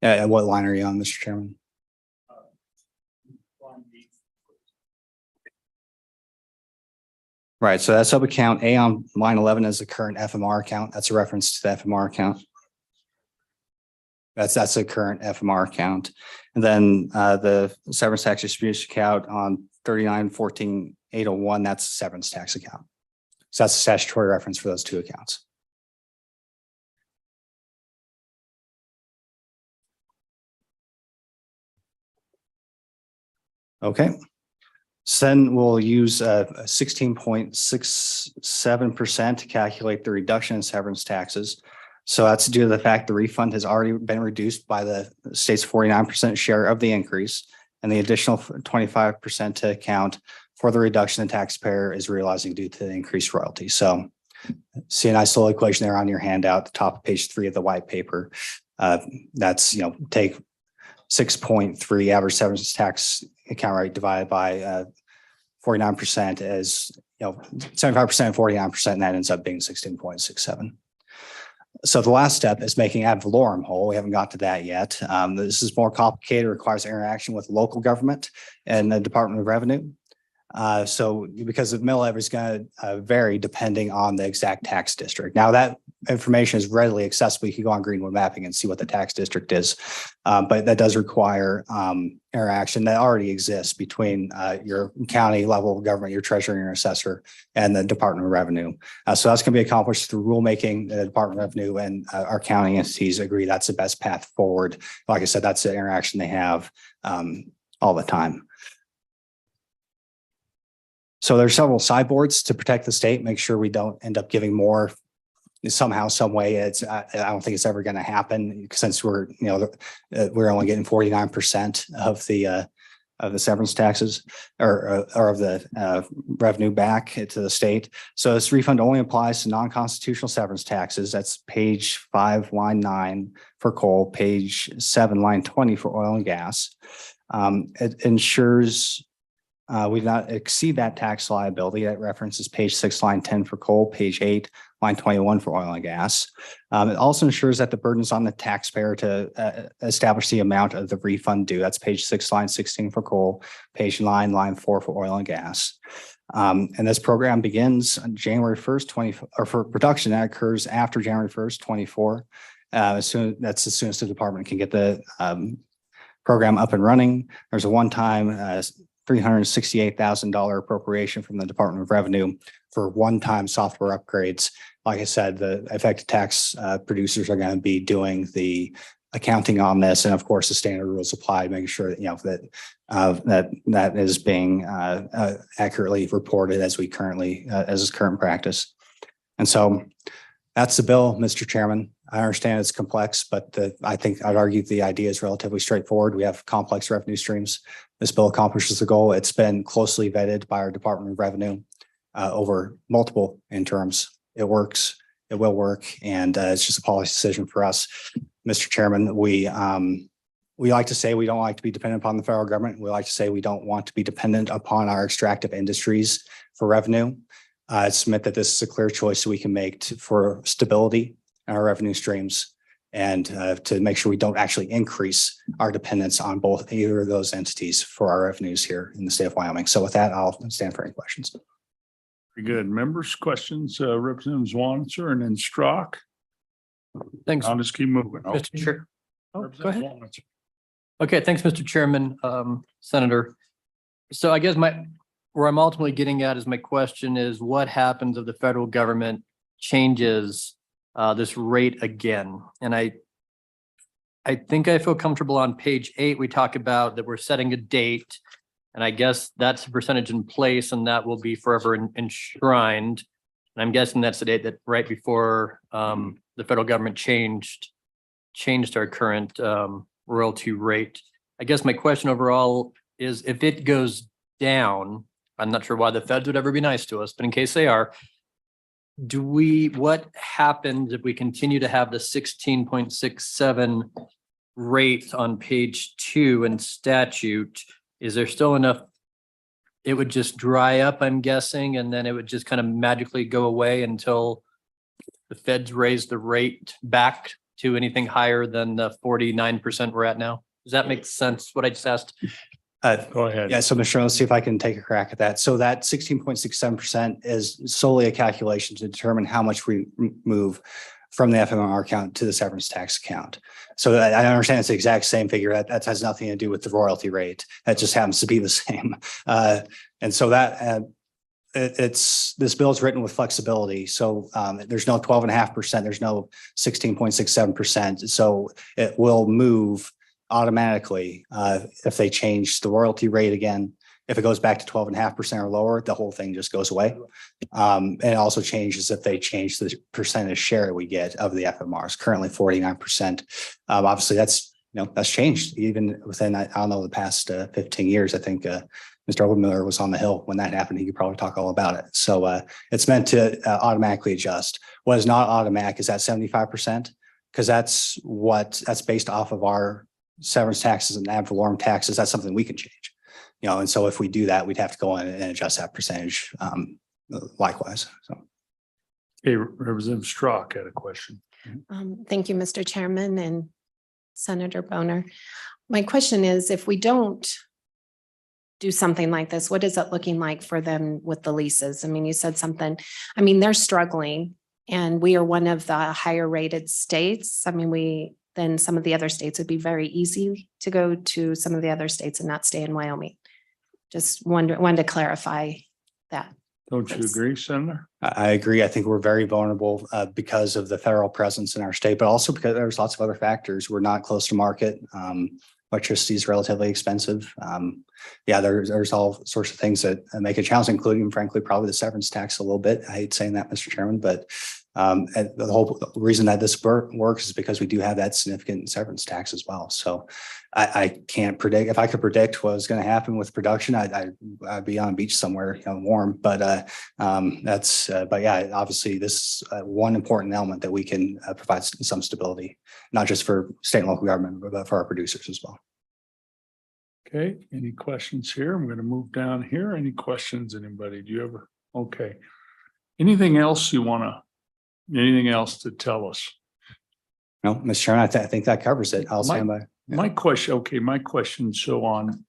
What line are you on, Mr. Chairman? Right, so that sub account A on line 11 is the current FMR account. That's a reference to the FMR account. That's a current FMR account. And then the severance tax distribution account on 39-14-801, that's a severance tax account. So that's a statutory reference for those two accounts. Okay. So then we'll use 16.67% to calculate the reduction in severance taxes. So that's due to the fact the refund has already been reduced by the state's 49% share of the increase, and the additional 25% to account for the reduction the taxpayer is realizing due to the increased royalty. So see a nice little equation there on your handout, the top of page 3 of the white paper. That's, take 6.3 average severance tax account rate divided by 49% as 75% 49%, and that ends up being 16.67. So the last step is making ad valorem whole. We haven't got to that yet. This is more complicated, requires interaction with local government and the Department of Revenue. So because the mill levy is going to vary depending on the exact tax district. Now that information is readily accessible. You can go on Greenwood Mapping and see what the tax district is. But that does require interaction that already exists between your county level of government, your treasurer and your assessor, and the Department of Revenue. So that's going to be accomplished through rulemaking. The Department of Revenue and our county entities agree that's the best path forward. Like I said, that's the interaction they have all the time. So there's several sideboards to protect the state, make sure we don't end up giving more somehow, some way. I don't think it's ever going to happen since we're only getting 49% of the severance taxes or of the revenue back to the state. So this refund only applies to non-constitutional severance taxes. That's page 5, line 9 for coal, page 7, line 20 for oil and gas. It ensures we do not exceed that tax liability. That references page 6, line 10 for coal, page 8, line 21 for oil and gas. It also ensures that the burden is on the taxpayer to establish the amount of the refund due. That's page 6, line 16 for coal, page 9, line 4 for oil and gas. And this program begins on January 1st, or for production that occurs after January 1st, 24. That's as soon as the department can get the program up and running. There's a one-time $368,000 appropriation from the Department of Revenue for one-time software upgrades. Like I said, the effective tax producers are going to be doing the accounting on this, and of course, the standard rules apply, making sure that that is being accurately reported as is current practice. And so that's the bill, Mr. Chairman. I understand it's complex, but I think I'd argue the idea is relatively straightforward. We have complex revenue streams. This bill accomplishes the goal. It's been closely vetted by our Department of Revenue over multiple interims. It works. It will work, and it's just a policy decision for us, Mr. Chairman. We like to say we don't like to be dependent upon the federal government. We like to say we don't want to be dependent upon our extractive industries for revenue. I submit that this is a clear choice we can make for stability in our revenue streams and to make sure we don't actually increase our dependence on either of those entities for our revenues here in the state of Wyoming. So with that, I'll stand for any questions. Very good. Members, questions, Representative Zwanitzer and then Strzok. Thanks. I'll just keep moving. Mr. Chair. Oh, go ahead. Zwanitzer. Okay, thanks, Mr. Chairman, Senator. So I guess where I'm ultimately getting at is my question is what happens if the federal government changes this rate again? And I think I feel comfortable on page 8. We talk about that we're setting a date, and I guess that's a percentage in place, and that will be forever enshrined. And I'm guessing that's the date that right before the federal government changed our current royalty rate. I guess my question overall is if it goes down, I'm not sure why the feds would ever be nice to us, but in case they are, what happens if we continue to have the 16.67 rate on page 2 in statute? Is there still enough? It would just dry up, I'm guessing, and then it would just kind of magically go away until the feds raise the rate back to anything higher than the 49% we're at now? Does that make sense, what I just asked? Go ahead. Yeah, so Mr. Chairman, let's see if I can take a crack at that. So that 16.67% is solely a calculation to determine how much we move from the FMR account to the severance tax account. So I understand it's the exact same figure. That has nothing to do with the royalty rate. That just happens to be the same. And so that it's this bill is written with flexibility. So there's no 12.5%. There's no 16.67%. So it will move automatically if they change the royalty rate again. If it goes back to 12.5% or lower, the whole thing just goes away. And it also changes if they change the percentage share we get of the FMRs, currently 49%. Obviously, that's changed even within, I don't know, the past 15 years. I think Mr. Obermiller was on the Hill when that happened. He could probably talk all about it. So it's meant to automatically adjust. What is not automatic is that 75%, because that's based off of our severance taxes and ad valorem taxes. That's something we can change. And so if we do that, we'd have to go in and adjust that percentage likewise. So. Okay, Representative Strzok had a question. Thank you, Mr. Chairman and Senator Boner. My question is, if we don't do something like this, what is it looking like for them with the leases? I mean, you said something, they're struggling and we are one of the higher rated states. Then some of the other states would be very easy to go to some of the other states and not stay in Wyoming. Just wanted to clarify that. Don't you agree, Senator? I agree. I think we're very vulnerable because of the federal presence in our state, but also because there's lots of other factors. We're not close to market. Electricity is relatively expensive. There's all sorts of things that make it challenging, including, frankly, probably the severance tax a little bit. I hate saying that, Mr. Chairman, but and the whole reason that this works is because we do have that significant severance tax as well. So I can't predict. If I could predict what was going to happen with production, I'd be on a beach somewhere, warm. But obviously this is one important element that we can provide some stability, not just for state and local government, but for our producers as well. Okay, any questions here? I'm going to move down here. Any questions, anybody? Do you ever? Okay. Anything else to tell us? No, Mr. Chairman, I think that covers it. I'll stand by. My question. So on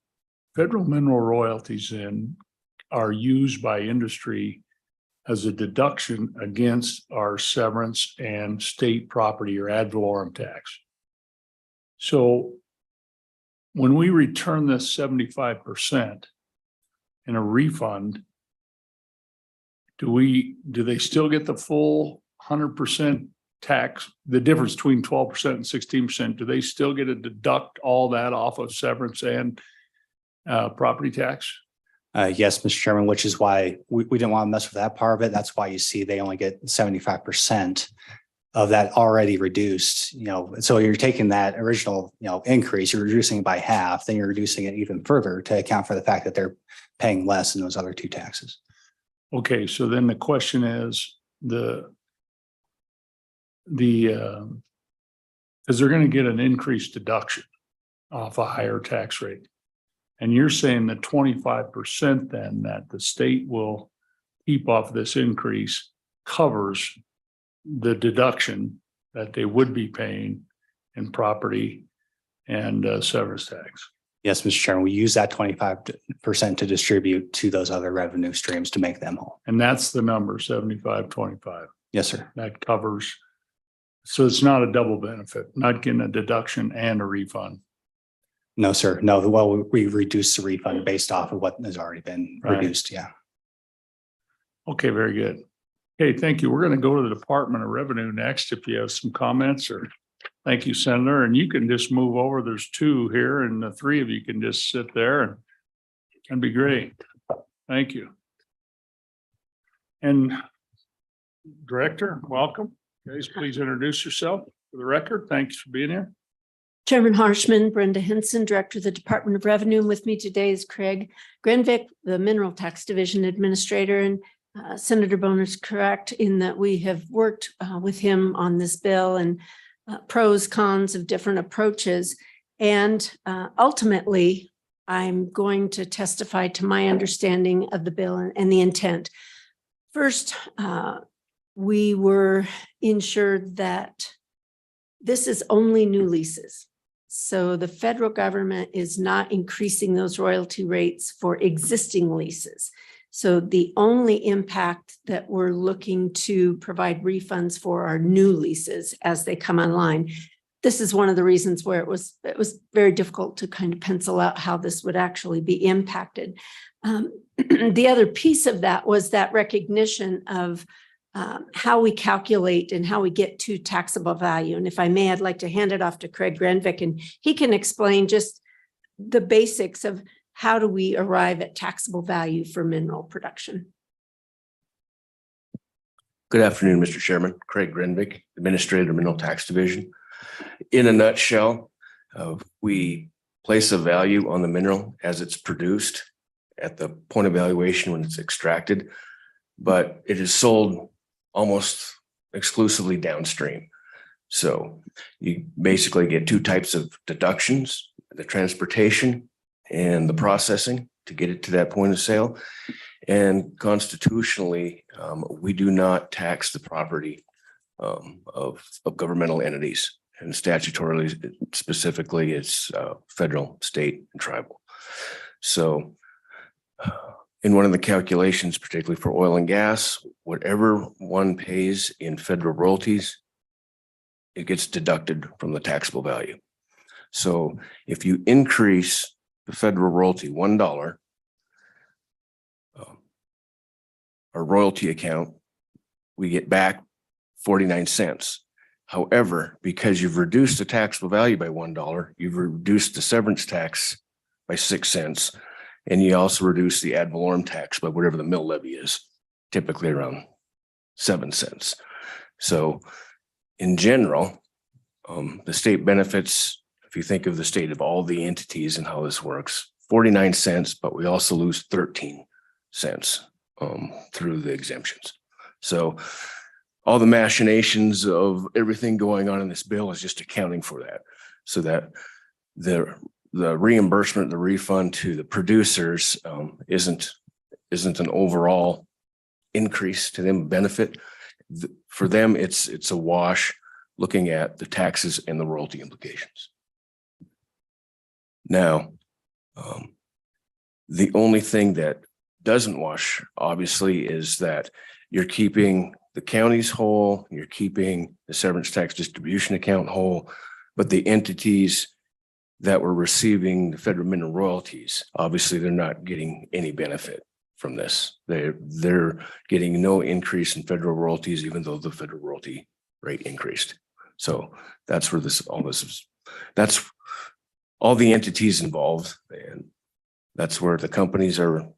federal mineral royalties are used by industry as a deduction against our severance and state property or ad valorem tax. So when we return this 75% in a refund, do they still get the full 100% tax? The difference between 12% and 16%, do they still get to deduct all that off of severance and property tax? Yes, Mr. Chairman, which is why we didn't want to mess with that part of it. That's why you see they only get 75% of that already reduced. So you're taking that original increase, you're reducing it by half, then you're reducing it even further to account for the fact that they're paying less in those other two taxes. Okay, so then the question is because they're going to get an increased deduction off a higher tax rate. And you're saying that 25% then that the state will keep off this increase covers the deduction that they would be paying in property and severance tax. Yes, Mr. Chairman, we use that 25% to distribute to those other revenue streams to make them whole. And that's the number, 75-25. Yes, sir. That covers. So it's not a double benefit, not getting a deduction and a refund. No, sir. No, well, we reduce the refund based off of what has already been reduced. Yeah. Okay, very good. Okay, thank you. We're going to go to the Department of Revenue next. If you have some comments or thank you, Senator. And you can just move over. There's two here and the three of you can just sit there and that'd be great. Thank you. And Director, welcome. Guys, please introduce yourself for the record. Thanks for being here. Chairman Harshman, Brenda Hinson, Director of the Department of Revenue. And with me today is Craig Grenvik, the Mineral Tax Division Administrator. And Senator Boner's correct in that we have worked with him on this bill and pros, cons of different approaches. And ultimately, I'm going to testify to my understanding of the bill and the intent. First, we were ensured that this is only new leases. So the federal government is not increasing those royalty rates for existing leases. So the only impact that we're looking to provide refunds for are new leases as they come online. This is one of the reasons where it was very difficult to kind of pencil out how this would actually be impacted. The other piece of that was that recognition of how we calculate and how we get to taxable value. And if I may, I'd like to hand it off to Craig Grenvik, and he can explain just the basics of how do we arrive at taxable value for mineral production. Good afternoon, Mr. Chairman. Craig Grenvik, Administrator, Mineral Tax Division. In a nutshell, we place a value on the mineral as it's produced at the point of valuation when it's extracted, but it is sold almost exclusively downstream. So you basically get two types of deductions: the transportation and the processing to get it to that point of sale. And constitutionally, we do not tax the property of governmental entities, and statutorily, specifically, it's federal, state, and tribal. So in one of the calculations, particularly for oil and gas, whatever one pays in federal royalties, it gets deducted from the taxable value. So if you increase the federal royalty $1, our royalty account, we get back 49 cents. However, because you've reduced the taxable value by $1, you've reduced the severance tax by 6 cents, and you also reduce the ad valorem tax by whatever the mill levy is, typically around 7 cents. So in general, the state benefits, if you think of the state of all the entities and how this works, 49 cents, but we also lose 13 cents through the exemptions. So all the machinations of everything going on in this bill is just accounting for that, so that the reimbursement, the refund to the producers isn't an overall increase to them benefit. For them, it's a wash, looking at the taxes and the royalty implications. Now, the only thing that doesn't wash, obviously, is that you're keeping the counties whole, you're keeping the severance tax distribution account whole, but the entities that were receiving the federal mineral royalties, obviously, they're not getting any benefit from this. They're getting no increase in federal royalties, even though the federal royalty rate increased. So that's where that's all the entities involved, and that's where the companies are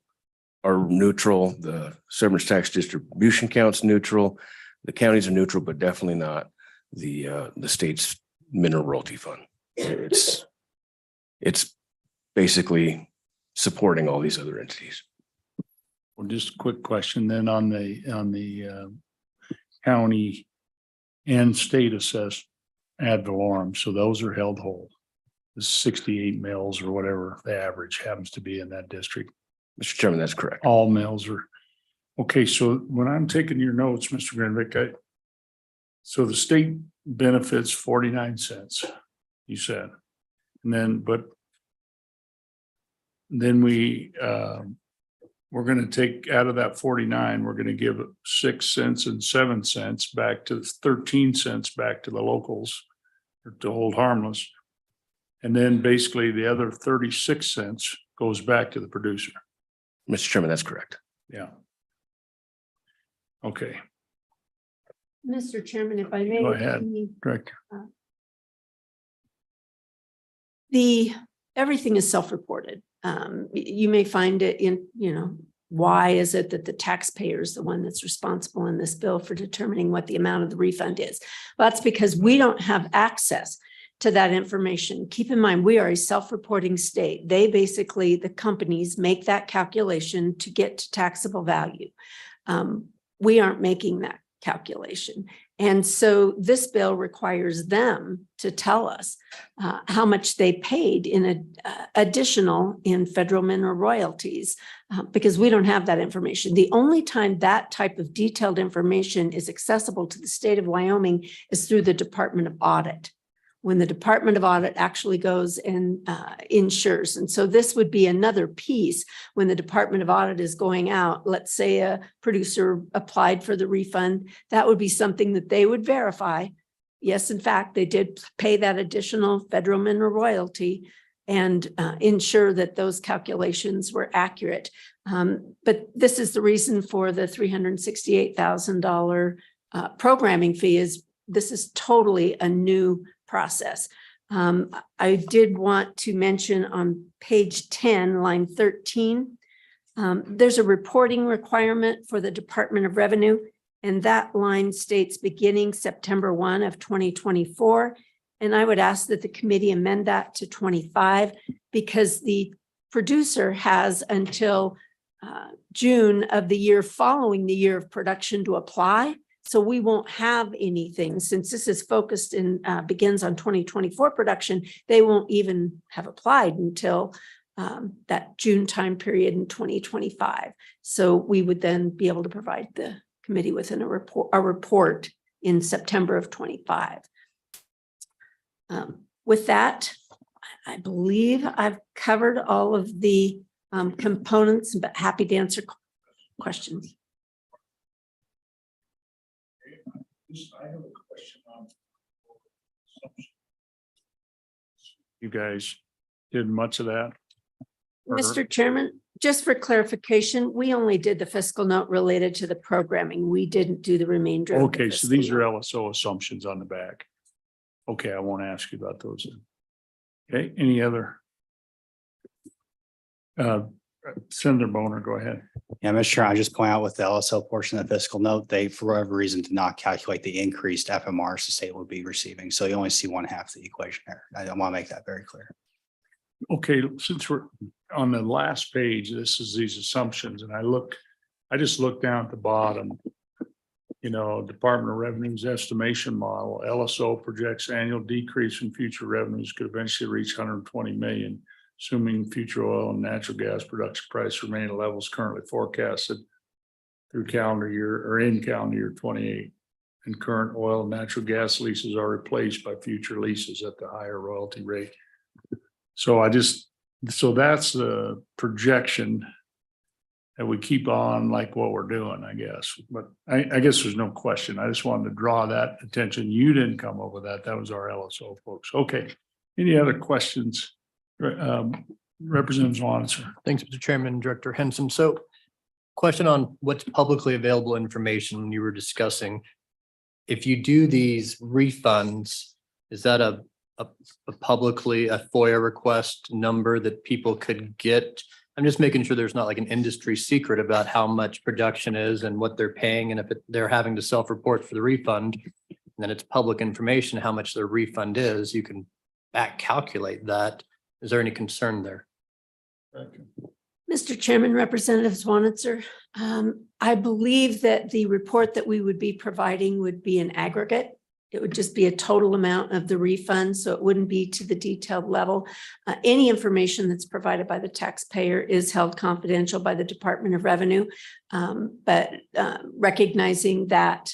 neutral. The severance tax distribution count's neutral. The counties are neutral, but definitely not the state's mineral royalty fund. It's basically supporting all these other entities. Well, just a quick question then on the county and state assessed ad valorem. So those are held whole. The 68 mills or whatever the average happens to be in that district. Mr. Chairman, that's correct. All mills are, okay, so when I'm taking your notes, Mr. Grenvik, so the state benefits 49 cents, you said. And then, but then we're going to take out of that 49, we're going to give 6 cents and 7 cents back to 13 cents back to the locals or to hold harmless. And then basically the other 36 cents goes back to the producer. Mr. Chairman, that's correct. Yeah. Okay, Mr. Chairman, if I may. Go ahead. Director. Everything is self-reported. You may find it in, why is it that the taxpayer is the one that's responsible in this bill for determining what the amount of the refund is? Well, that's because we don't have access to that information. Keep in mind, we are a self-reporting state. They basically, the companies make that calculation to get to taxable value. We aren't making that calculation. And so this bill requires them to tell us how much they paid in additional in federal mineral royalties, because we don't have that information. The only time that type of detailed information is accessible to the state of Wyoming is through the Department of Audit. when the Department of Audit actually goes and insures. And so this would be another piece when the Department of Audit is going out. Let's say a producer applied for the refund, that would be something that they would verify. Yes, in fact, they did pay that additional federal mineral royalty and ensure that those calculations were accurate. But this is the reason for the $368,000 programming fee is this is totally a new process. I did want to mention on page 10, line 13, there's a reporting requirement for the Department of Revenue, and that line states beginning September 1 of 2024. And I would ask that the committee amend that to 25 because the producer has until June of the year following the year of production to apply. So we won't have anything since this is focused in begins on 2024 production. They won't even have applied until that June time period in 2025. So we would then be able to provide the committee with a report in September of 25. With that, I believe I've covered all of the components, but happy to answer questions. I have a question on. You guys did much of that? Or- Mr. Chairman, just for clarification, we only did the fiscal note related to the programming. We didn't do the remainder. of the Okay, so fiscal these are note. LSO assumptions on the back. Okay, I won't ask you about those. Then. Okay, any other? Senator Boner, go ahead. Yeah, Mr. Chair, I just point out with the LSO portion of the fiscal note, they, for whatever reason, did not calculate the increased FMRs the state would be receiving. So you only see one half the equation there. I want to make that very clear. Okay, since we're on the last page, this is these assumptions, and I just looked down at the bottom. You know, Department of Revenue's estimation model, LSO projects annual decrease in future revenues could eventually reach 120 million, assuming future oil and natural gas production price remain at levels currently forecasted through calendar year or in calendar year 28. And current oil and natural gas leases are replaced by future leases at the higher royalty rate. So that's the projection that we keep on like what we're doing, I guess. But I guess there's no question. I just wanted to draw that attention. You didn't come up with that. That was our LSO folks. Okay. Any other questions? Representative Swanson. Thanks, Mr. Chairman, Director Henson. So question on what's publicly available information you were discussing. If you do these refunds, is that a publicly a FOIA request number that people could get? I'm just making sure there's not like an industry secret about how much production is and what they're paying. And if they're having to self-report for the refund, then it's public information, how much their refund is. You can back calculate that. Is there any concern there? Mr. Chairman, Representative Swanitzer, I believe that the report that we would be providing would be an aggregate. It would just be a total amount of the refund, so it wouldn't be to the detailed level. Any information that's provided by the taxpayer is held confidential by the Department of Revenue, but recognizing that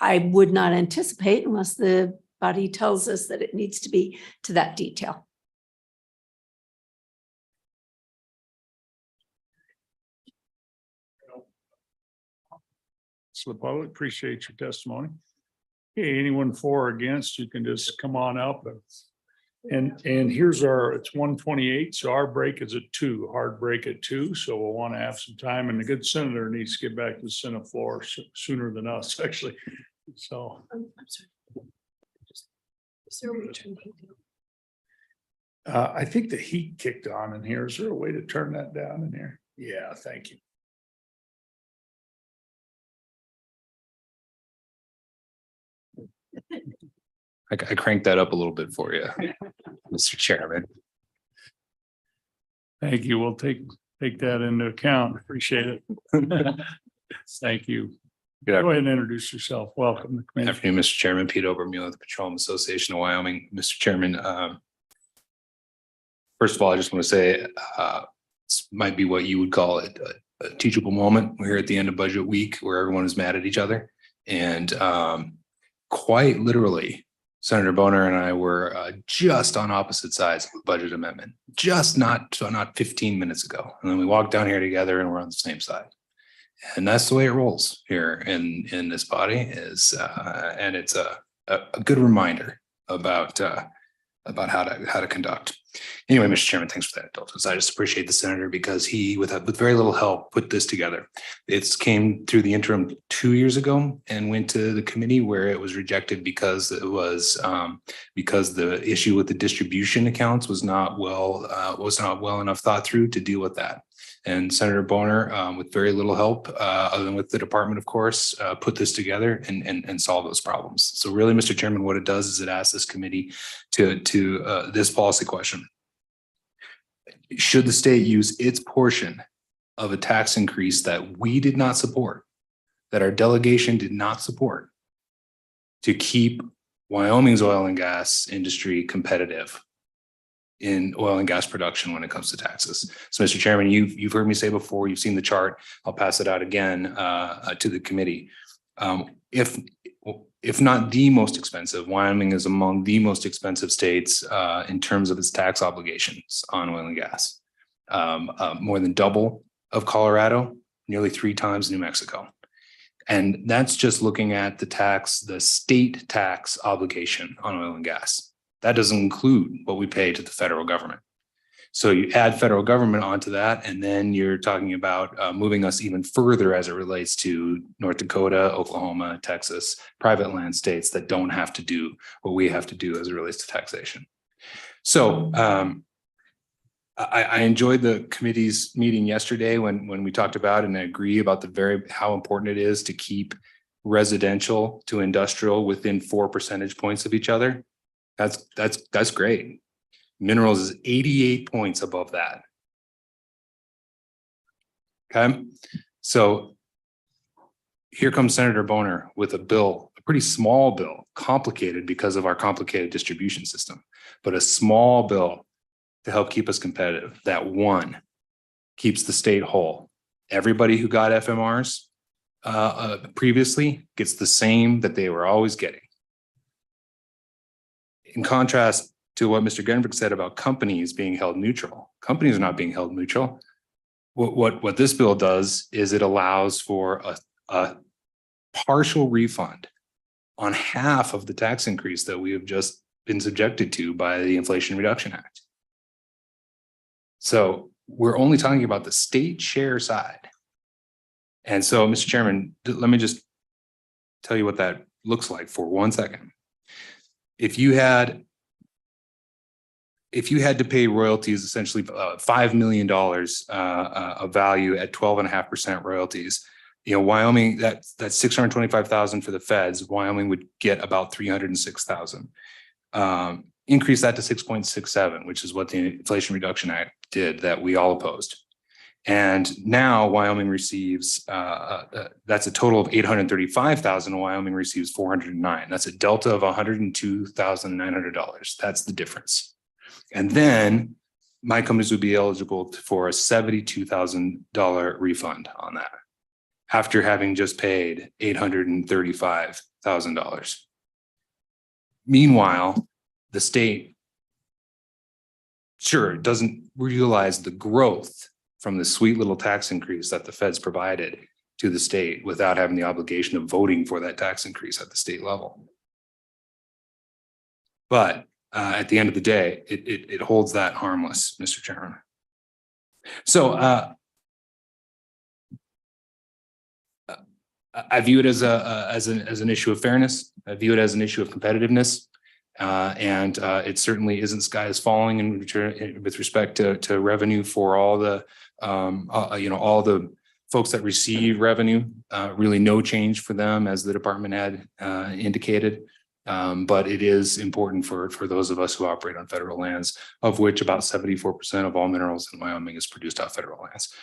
I would not anticipate unless the body tells us that it needs to be to that detail. So the public appreciate your testimony. Okay, anyone for or against, you can just come on up and here's it's 1:28, so our break is at 2, hard break at 2. So we'll want to have some time, and the good senator needs to get back to the Senate floor sooner than us, actually. So. I'm sorry. I think the heat kicked on in here. Is there a way to turn that down in here? Yeah, thank you. I cranked that up a little bit for you, Mr. Chairman. Thank you. We'll take that into account. Appreciate it. Thank you. Good Go ahead and introduce yourself. Welcome. afternoon, Mr. Chairman. Pete Obermuehl with the Petroleum Association of Wyoming. Mr. Chairman, first of all, I just want to say this might be what you would call a teachable moment. We're here at the end of budget week where everyone is mad at each other. And quite literally, Senator Boner and I were just on opposite sides of the budget amendment, just not 15 minutes ago. And then we walked down here together and we're on the same side. And that's the way it rolls here in this body and it's a good reminder about how to conduct. Anyway, Mr. Chairman, thanks for that indulgence. I just appreciate the senator because he, with very little help, put this together. It's came through the interim 2 years ago and went to the committee where it was rejected because it was because the issue with the distribution accounts was not well enough thought through to deal with that. And Senator Boner, with very little help, other than with the department, of course, put this together and solve those problems. So really, Mr. Chairman, what it does is it asks this committee to this policy question. Should the state use its portion of a tax increase that we did not support, that our delegation did not support, to keep Wyoming's oil and gas industry competitive in oil and gas production when it comes to taxes? So, Mr. Chairman, you've heard me say before, you've seen the chart. I'll pass it out again to the committee. If not the most expensive, Wyoming is among the most expensive states in terms of its tax obligations on oil and gas. More than double of Colorado, nearly 3 times New Mexico. And that's just looking at the state tax obligation on oil and gas. That doesn't include what we pay to the federal government. So you add federal government onto that, and then you're talking about moving us even further as it relates to North Dakota, Oklahoma, Texas, private land states that don't have to do what we have to do as it relates to taxation. So I enjoyed the committee's meeting yesterday when we talked about and I agree about how important it is to keep residential to industrial within 4 percentage points of each other. That's great. Minerals is 88 points above that. Okay, so here comes Senator Boner with a bill, a pretty small bill, complicated because of our complicated distribution system, but a small bill to help keep us competitive. That one keeps the state whole. Everybody who got FMRs previously gets the same that they were always getting. In contrast to what Mr. Grenvik said about companies being held neutral, companies are not being held neutral. What this bill does is it allows for a partial refund on half of the tax increase that we have just been subjected to by the Inflation Reduction Act. So we're only talking about the state share side. And so, Mr. Chairman, let me just tell you what that looks like for 1 second. If you had to pay royalties, essentially $5 million of value at 12.5% royalties, Wyoming, that's $625,000 for the feds. Wyoming would get about $306,000. Increase that to 6.67, which is what the Inflation Reduction Act did that we all opposed. And now Wyoming receives, that's a total of $835,000. Wyoming receives $409,000. That's a delta of $102,900. That's the difference. And then my companies would be eligible for a $72,000 refund on that after having just paid $835,000. Meanwhile, the state, sure, doesn't realize the growth from the sweet little tax increase that the feds provided to the state without having the obligation of voting for that tax increase at the state level. But at the end of the day, it holds that harmless, Mr. Chairman. So I view it as an issue of fairness. I view it as an issue of competitiveness. And it certainly isn't sky is falling in return with respect to revenue for all the all the folks that receive revenue. Really no change for them as the department had indicated. But it is important for those of us who operate on federal lands, of which about 74% of all minerals in Wyoming is produced off federal lands.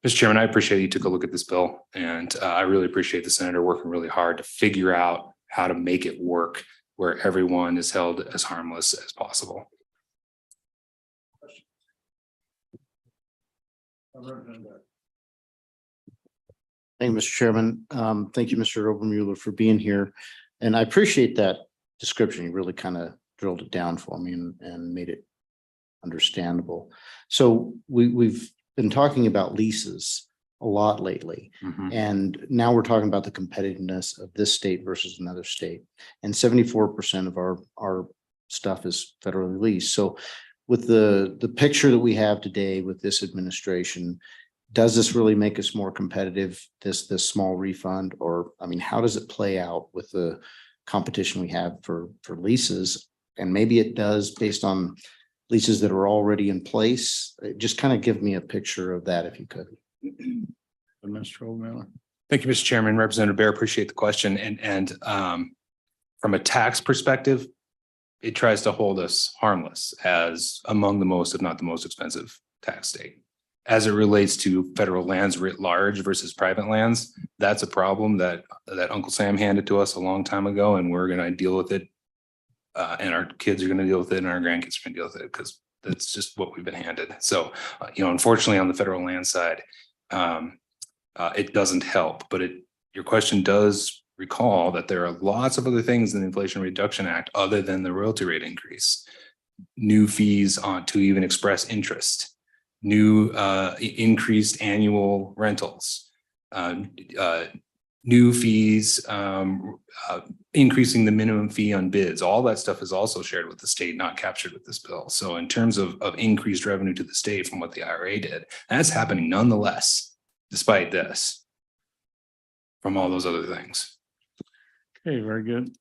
Mr. Chairman, I appreciate you took a look at this bill, and I really appreciate the senator working really hard to figure out how to make it work where everyone is held as harmless as possible. Thank you, Mr. Chairman. Thank you, Mr. Obermueller, for being here. And I appreciate that description. You really kind of drilled it down for me and made it understandable. So we've been talking about leases a lot lately. And now we're talking about the competitiveness of this state versus another state. And 74% of our stuff is federally leased. So with the picture that we have today with this administration, does this really make us more competitive, this small refund? Or, I mean, how does it play out with the competition we have for leases? And maybe it does based on leases that are already in place. Just kind of give me a picture of that if you could. Mr. O'Malley. Thank you, Mr. Chairman. Representative Bear, appreciate the question. And from a tax perspective, it tries to hold us harmless as among the most, if not the most expensive tax state. As it relates to federal lands writ large versus private lands, that's a problem that Uncle Sam handed to us a long time ago, and we're going to deal with it. And our kids are going to deal with it, and our grandkids are going to deal with it because that's just what we've been handed. So, unfortunately, on the federal land side, it doesn't help. But your question does recall that there are lots of other things in the Inflation Reduction Act other than the royalty rate increase. New fees on to even express interest, new increased annual rentals, new fees, increasing the minimum fee on bids. All that stuff is also shared with the state, not captured with this bill. So in terms of increased revenue to the state from what the IRA did, that's happening nonetheless, despite this, from all those other things. Okay, very good.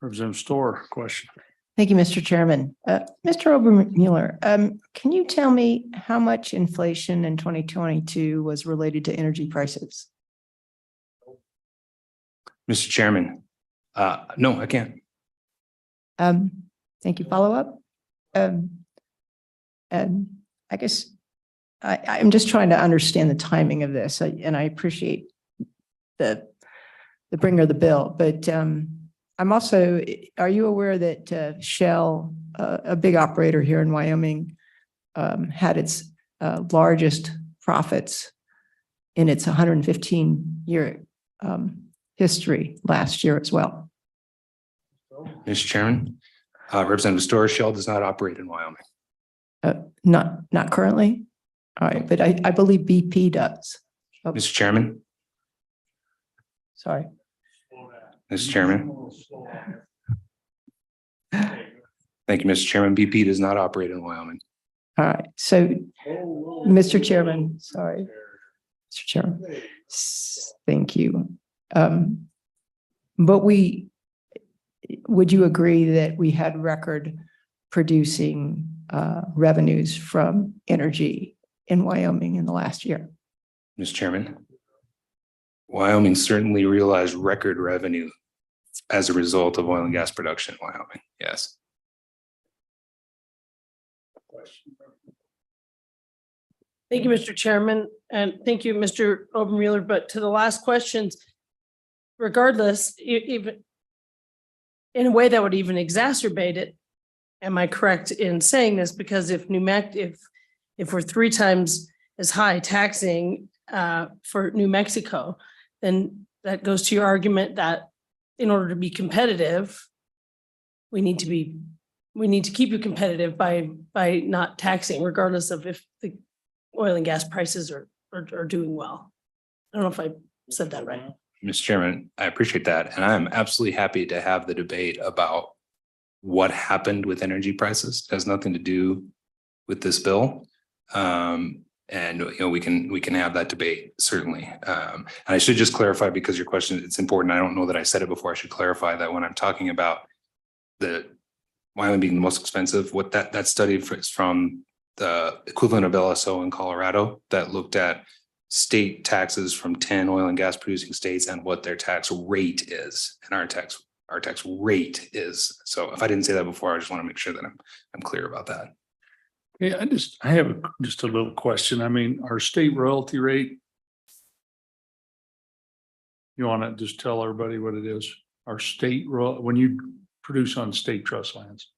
Representative Storr, question. Thank you, Mr. Chairman. Mr. Obermueller, can you tell me how much inflation in 2022 was related to energy prices? Mr. Chairman, no, I can't. Thank you. Follow up. And I guess I'm just trying to understand the timing of this, and I appreciate the bringer of the bill, but I'm also, are you aware that Shell, a big operator here in Wyoming, had its largest profits in its 115-year history last year as well? Mr. Chairman, Representative Storr, Shell does not operate in Wyoming. Not currently? All right, but I believe BP does. Oh, Mr. Chairman, sorry. Mr. Chairman. Thank you, Mr. Chairman. BP does not operate in Wyoming. All right, so, Mr. Chairman, sorry. Mr. Chairman, thank you. But would you agree that we had record producing revenues from energy in Wyoming in the last year? Mr. Chairman, Wyoming certainly realized record revenue as a result of oil and gas production in Wyoming. Yes. Thank you, Mr. Chairman, and thank you, Mr. Obermueller. But to the last questions, regardless, even in a way that would even exacerbate it, am I correct in saying this? Because if if we're 3 times as high taxing for New Mexico, then that goes to your argument that in order to be competitive, we need to keep you competitive by not taxing, regardless of if the oil and gas prices are doing well. I don't know if I said that right. Mr. Chairman, I appreciate that. And I'm absolutely happy to have the debate about what happened with energy prices. It has nothing to do with this bill. And we can have that debate, certainly. And I should just clarify, because your question, it's important. I don't know that I said it before. I should clarify that when I'm talking about the Wyoming being the most expensive, what that study is from the equivalent of LSO in Colorado that looked at state taxes from 10 oil and gas producing states and what their tax rate is. And our tax rate is. So if I didn't say that before, I just want to make sure that I'm clear about that. Yeah, I have just a little question. I mean, our state royalty rate. You want to just tell everybody what it is? Our state when you produce on state trust lands.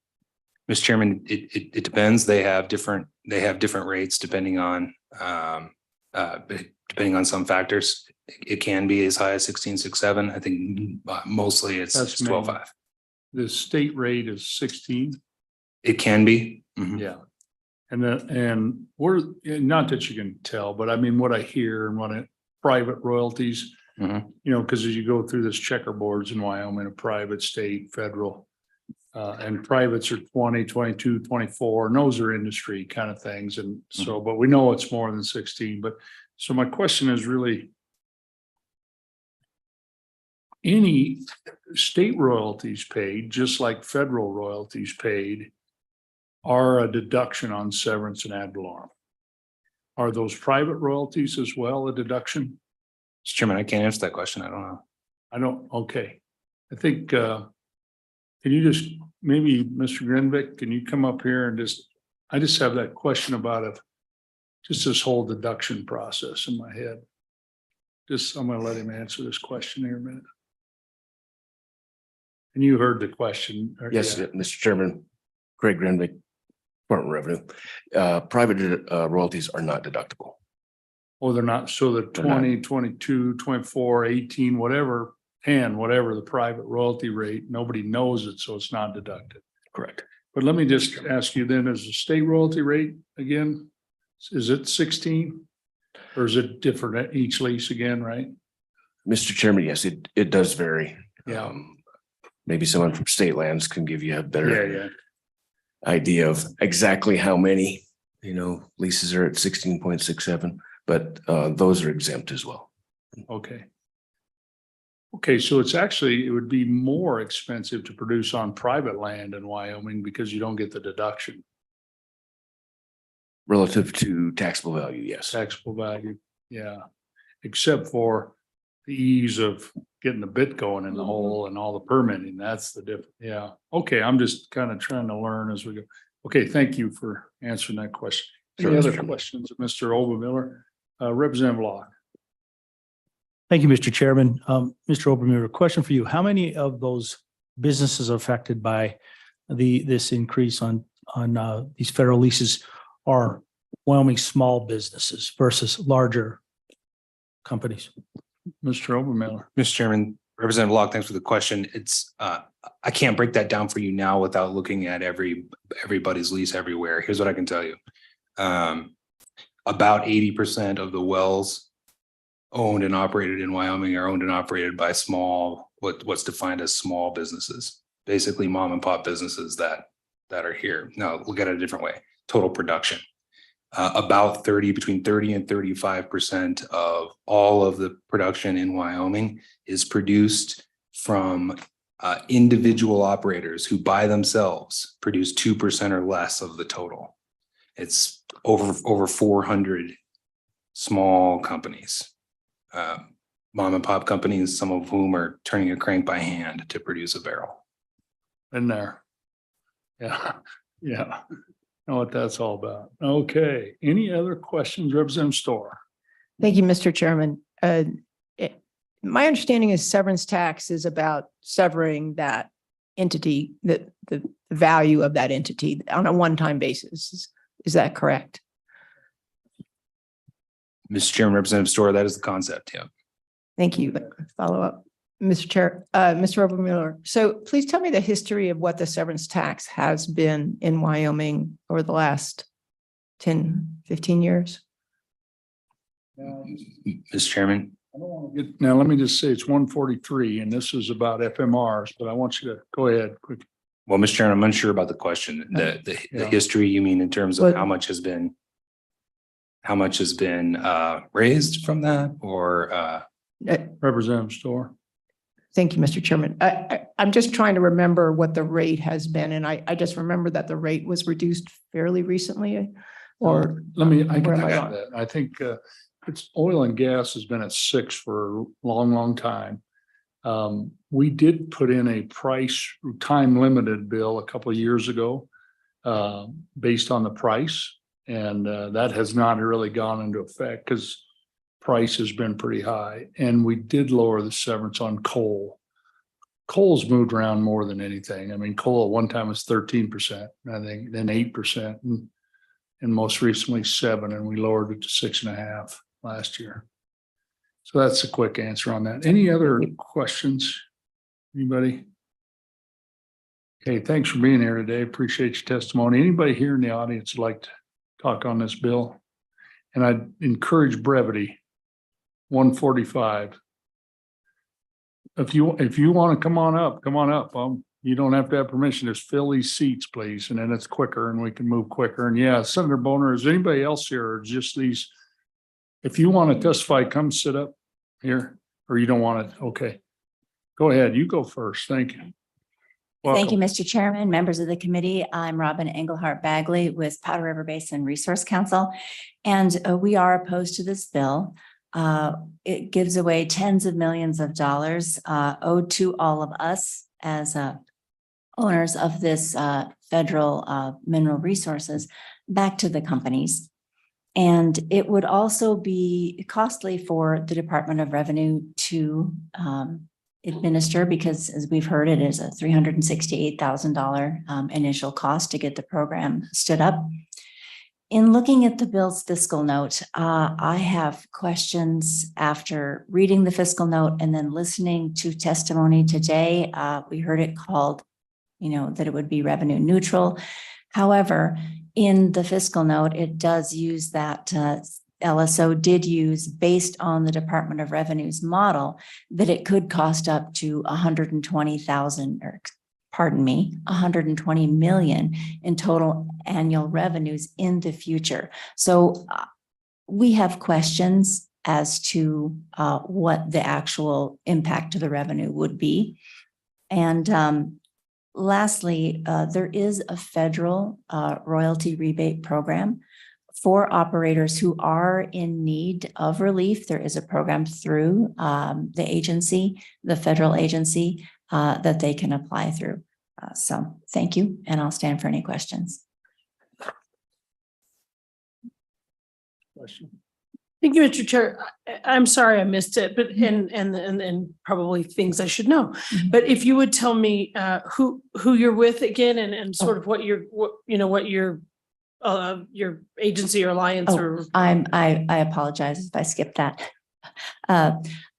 Mr. Chairman, it depends. They have different rates depending on some factors. It can be as high as 16.67. I think mostly it's That's 12.5. the state rate is 16. It can be. Mhm. Yeah. And then, and we're, not that you can tell, but I mean, what I hear and what private royalties, Mhm. you know, because as you go through this checkerboards in Wyoming, a private, state, federal, and privates are 20, 22, 24, and those are industry kind of things. And so, but we know it's more than 16. But so my question is really, any state royalties paid, just like federal royalties paid, are a deduction on severance and ad valorem. Are those private royalties as well a deduction? Mr. Chairman, I can't answer that question. I don't know. I don't, okay. I think, can you just, maybe Mr. Grenvik, can you come up here and I just have that question about just this whole deduction process in my head. I'm gonna let him answer this question here a minute. And you heard the question. Yes, Yeah. Mr. Chairman, Craig Grenvik, Department of Revenue. Private royalties are not deductible. Oh, they're not, so the They're not. 20, 22, 24, 18, whatever, 10, whatever the private royalty rate, nobody knows it, so it's not deducted. Correct. But let me just ask you then, is the state royalty rate again, is it 16? Or is it different at each lease again, right? Mr. Chairman, yes, it does vary. Yeah. Maybe someone from state lands can give you a better Yeah. idea of exactly how many, leases are at 16.67, but those are exempt as well. Okay. Okay, so it would be more expensive to produce on private land in Wyoming because you don't get the deduction, Relative to taxable value, yes. taxable value. Yeah. Except for the ease of getting the bit going in the hole and all the permitting. That's the difference. Yeah. Okay, I'm just kind of trying to learn as we go. Okay, thank you for answering that question. Sure, Any Mr. other Chairman. questions, Mr. Obermiller? Representative Locke. Thank you, Mr. Chairman. Mr. Obermuller, a question for you. How many of those businesses affected by this increase on these federal leases are Wyoming small businesses versus larger companies? Mr. Obermiller. Mr. Chairman, Representative Locke, thanks for the question. It's, I can't break that down for you now without looking at everybody's lease everywhere. Here's what I can tell you. About 80% of the wells owned and operated in Wyoming are owned and operated by what's defined as small businesses, basically mom and pop businesses that are here. Now, look at it a different way, total production. About between 30 and 35% of all of the production in Wyoming is produced from individual operators who by themselves produce 2% or less of the total. It's over 400 small companies, mom and pop companies, some of whom are turning a crank by hand to produce a barrel. In there. Yeah, yeah. Know what that's all about. Okay, any other questions, Representative Storr? Thank you, Mr. Chairman. My understanding is severance tax is about severing that entity, the value of that entity on a one-time basis. Is that correct? Mr. Chairman, Representative Storr, that is the concept, yeah. Thank you. Follow up, Mr. Chair, Mr. Obermuller. So please tell me the history of what the severance tax has been in Wyoming over the last 10, 15 years. Mr. Chairman, I don't want to get, now let me just say it's 143 and this is about FMRs, but I want you to go ahead quick. well, Mr. Chairman, I'm unsure about the question. The Yeah. history you mean in terms of Well- how much has been raised from that or Representative Storr. Thank you, Mr. Chairman. I'm just trying to remember what the rate has been, and I just remember that the rate was reduced fairly recently, or. Let me, I where am I got going? that. I think it's oil and gas has been at 6 for a long, long time. We did put in a price time limited bill a couple of years ago based on the price. And that has not really gone into effect because price has been pretty high. And we did lower the severance on coal. Coal's moved around more than anything. I mean, coal at one time was 13%, I think, then 8%, and most recently 7%, and we lowered it to 6.5% last year. So that's a quick answer on that. Any other questions? Anybody? Okay, thanks for being here today. Appreciate your testimony. Anybody here in the audience would like to talk on this bill? And I'd encourage brevity. 1:45. If you want to come on up, come on up. You don't have to have permission. Just fill these seats, please, and then it's quicker and we can move quicker. And yeah, Senator Boner, is anybody else here or just these? If you want to testify, come sit up here, or you don't want it. Okay. Go ahead. You go first. Thank you. Thank you, Welcome. Mr. Chairman, members of the committee. I'm Robin Engelhardt Bagley with Powder River Basin Resource Council, and we are opposed to this bill. It gives away tens of millions of dollars owed to all of us as owners of this federal mineral resources back to the companies. And it would also be costly for the Department of Revenue to administer, because as we've heard, it is a $368,000 initial cost to get the program stood up. In looking at the bill's fiscal note, I have questions after reading the fiscal note and then listening to testimony today. We heard it called, that it would be revenue neutral. However, in the fiscal note, it does use that LSO did use, based on the Department of Revenue's model, that it could cost up to 120 million in total annual revenues in the future. So we have questions as to what the actual impact to the revenue would be. And lastly, there is a federal royalty rebate program for operators who are in need of relief. There is a program through the agency, the federal agency, that they can apply through. So thank you, and I'll stand for any questions. Question. Thank you, Mr. Chair. I'm sorry I missed it, but and probably things I should know. But if you would tell me who you're with again and sort of what your agency or alliance or. I apologize if I skipped that.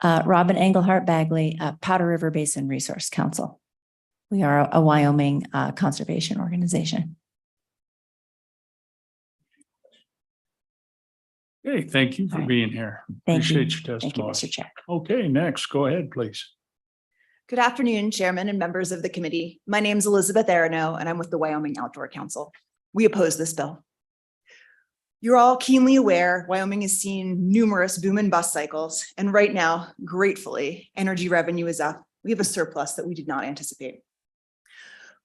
Robin Engelhardt Bagley, Powder River Basin Resource Council. We are a Wyoming conservation organization. Hey, thank you for All right. being here. Thank you. Appreciate your Thank you, testimony. Mr. Chair. Okay, next, go ahead, please. Good afternoon, Chairman and members of the committee. My name is Elizabeth Arano, and I'm with the Wyoming Outdoor Council. We oppose this bill. You're all keenly aware Wyoming has seen numerous boom and bust cycles, and right now, gratefully, energy revenue is up. We have a surplus that we did not anticipate.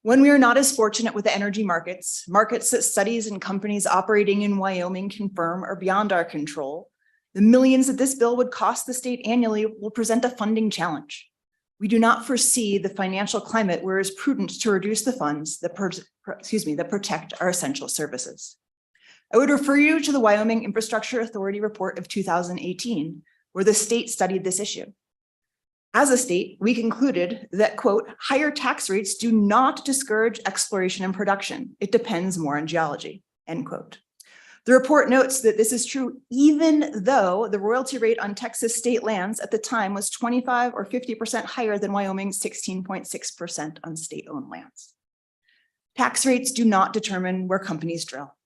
When we are not as fortunate with the energy markets that studies and companies operating in Wyoming confirm are beyond our control, the millions that this bill would cost the state annually will present a funding challenge. We do not foresee the financial climate where it is prudent to reduce the funds that protect our essential services. I would refer you to the Wyoming Infrastructure Authority report of 2018, where the state studied this issue. As a state, we concluded that, quote, higher tax rates do not discourage exploration and production. It depends more on geology, end quote. The report notes that this is true even though the royalty rate on Texas state lands at the time was 25 or 50% higher than Wyoming's 16.6% on state-owned lands. Tax rates do not determine where companies drill.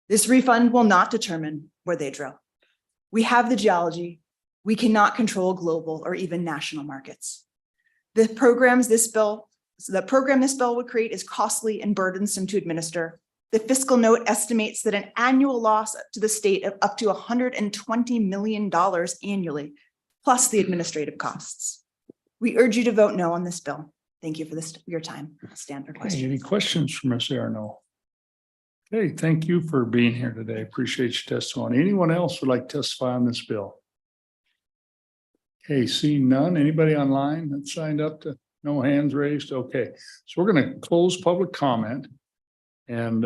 This refund will not determine where they drill. We have the geology. We cannot control global or even national markets. The program this bill would create is costly and burdensome to administer. The fiscal note estimates that an annual loss to the state of up to $120 million annually, plus the administrative costs. We urge you to vote no on this bill. Thank you for your time. I'll stand for questions. Any questions from Ms. Arno? Okay, thank you for being here today. Appreciate your testimony. Anyone else would like to testify on this bill? Okay, seeing none. Anybody online that signed up to, no hands raised? Okay, so we're going to close public comment. And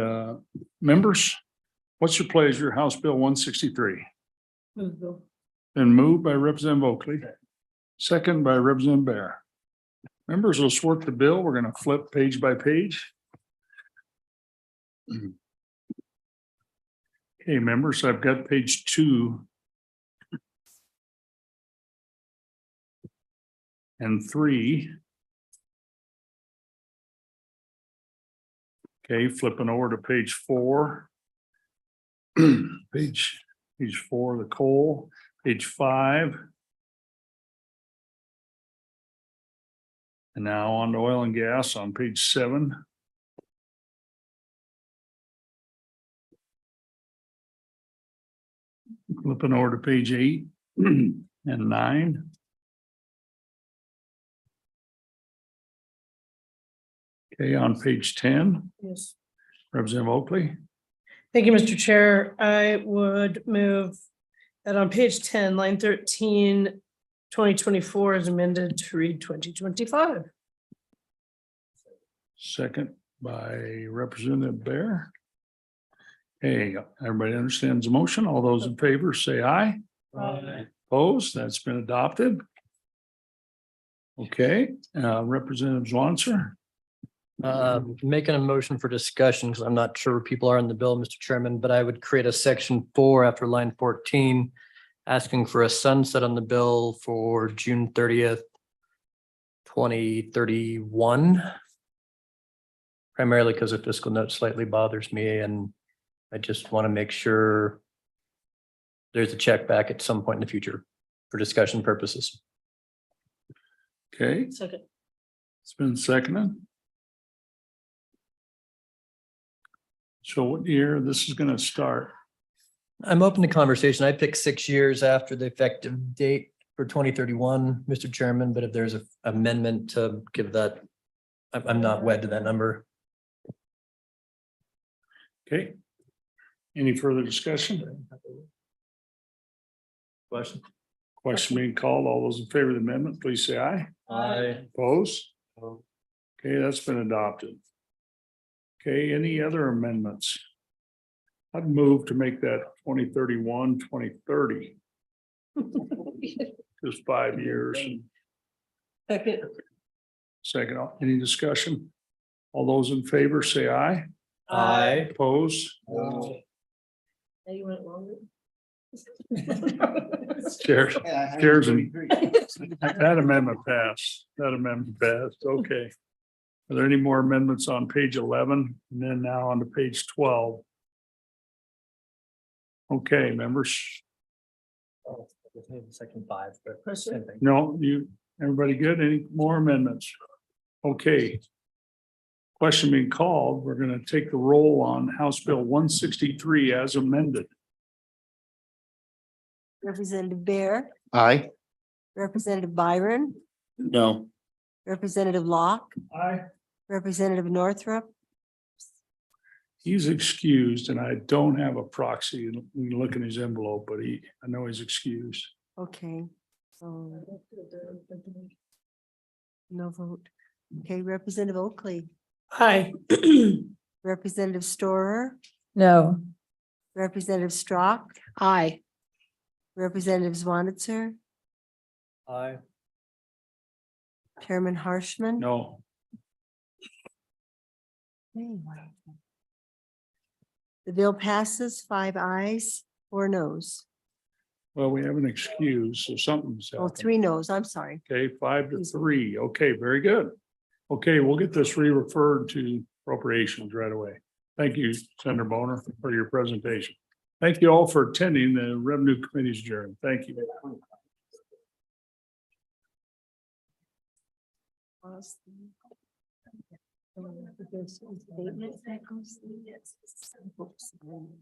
members, what's your pleasure? House Bill 163. Been moved by Representative Oakley, second by Representative Bear. Members, let's work the bill. We're going to flip page by page. Okay, members, I've got page 2 and 3. Okay, flipping over to page 4. Page 4, the coal, page 5. And now on to oil and gas on page 7. Flipping over to page 8 and 9. Okay, on page 10, Yes. Representative Oakley. Thank you, Mr. Chair. I would move that on page 10, line 13, 2024 is amended to read 2025. Second by Representative Bear. Hey, everybody understands the motion? All those in favor say aye. Aye. Opposed? That's been adopted. Okay, Representative Zwanzer. Making a motion for discussion because I'm not sure where people are in the bill, Mr. Chairman, but I would create a section 4 after line 14, asking for a sunset on the bill for June 30th, 2031. Primarily because the fiscal note slightly bothers me, and I just want to make sure there's a check back at some point in the future for discussion purposes. Okay, Second. it's been seconded. So what year this is gonna start? I'm open to conversation. I picked 6 years after the effective date for 2031, Mr. Chairman, but if there's an amendment to give that, I'm not wed to that number. Okay. Any further discussion? Question? Question being called. All those in favor of the amendment, please say aye. Aye. Opposed? Okay, that's been adopted. Okay, any other amendments? I'd move to make that 2031, 2030. Just 5 years. Second. Second, any discussion? All those in favor say aye. Aye. Opposed? Now you went longer. Chairs, that amendment passed. That amendment passed. Okay. Are there any more amendments on page 11 and then now on to page 12? Okay, members. Section 5, but same thing. No, everybody good? Any more amendments? Okay. Question being called. We're going to take the roll on House Bill 163 as amended. Representative Bear, Aye. Representative Byron, No. Representative Locke, Aye. Representative Northrup, He's excused and I don't have a proxy. We can look in his envelope, but I know he's excused. okay, so no vote. Okay, Representative Oakley, Hi. Representative Storer, No. Representative Strock, Aye. Representative Zwanitzer, Aye. Chairman Harshman. No. Okay. The bill passes 5 ayes, 4 noes. Well, we have an excuse, so something's Oh, happened. 3 noes, I'm sorry. Okay, 5-3. Okay, very good. Okay, we'll get this re-referred to appropriations right away. Thank you, Senator Boner, for your presentation. Thank you all for attending the Revenue Committee's adjourned. Thank you. Statement that goes through.